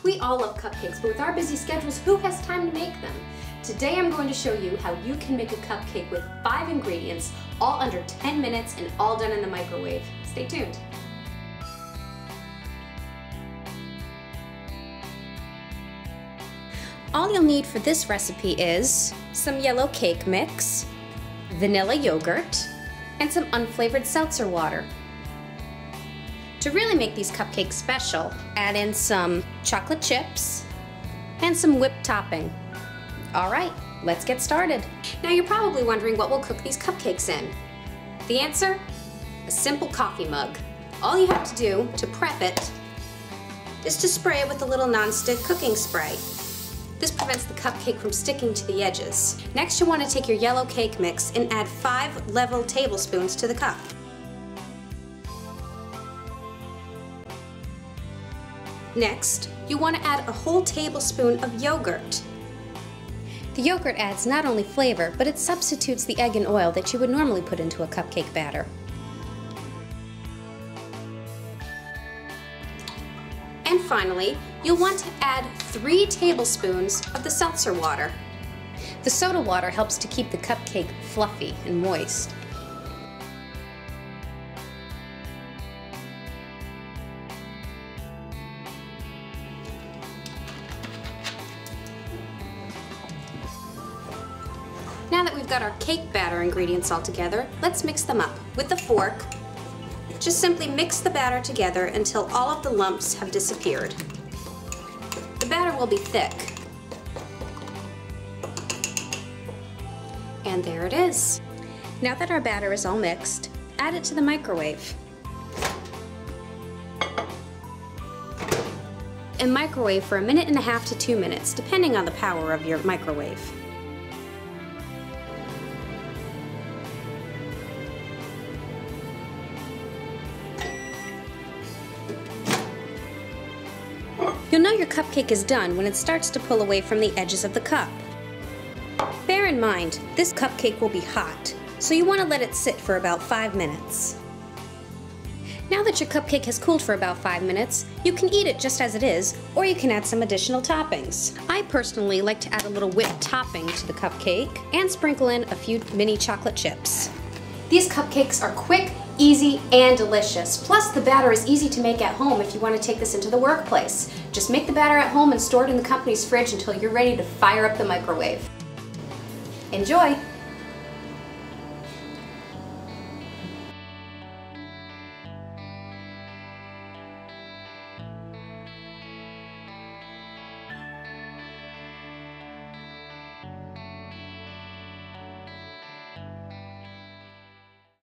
We all love cupcakes, but with our busy schedules, who has time to make them? Today I'm going to show you how you can make a cupcake with 5 ingredients, all under 10 minutes and all done in the microwave. Stay tuned. All you'll need for this recipe is some yellow cake mix, vanilla yogurt, and some unflavored seltzer water. To really make these cupcakes special, add in some chocolate chips and some whipped topping. All right, let's get started. Now you're probably wondering what we'll cook these cupcakes in. The answer? A simple coffee mug. All you have to do to prep it is to spray it with a little non-stick cooking spray. This prevents the cupcake from sticking to the edges. Next, you want to take your yellow cake mix and add 5 level tablespoons to the cup. Next, you want to add a whole tablespoon of yogurt. The yogurt adds not only flavor, but it substitutes the egg and oil that you would normally put into a cupcake batter. And finally, you'll want to add 3 tablespoons of the seltzer water. The soda water helps to keep the cupcake fluffy and moist. Now that we've got our cake batter ingredients all together, let's mix them up. With a fork, just simply mix the batter together until all of the lumps have disappeared. The batter will be thick. And there it is. Now that our batter is all mixed, add it to the microwave. And microwave for 1.5 to 2 minutes, depending on the power of your microwave. You'll know your cupcake is done when it starts to pull away from the edges of the cup. Bear in mind, this cupcake will be hot, so you want to let it sit for about 5 minutes. Now that your cupcake has cooled for about 5 minutes, you can eat it just as it is, or you can add some additional toppings. I personally like to add a little whipped topping to the cupcake and sprinkle in a few mini chocolate chips. These cupcakes are quick, easy, and delicious. Plus, the batter is easy to make at home if you want to take this into the workplace. Just make the batter at home and store it in the company's fridge until you're ready to fire up the microwave. Enjoy!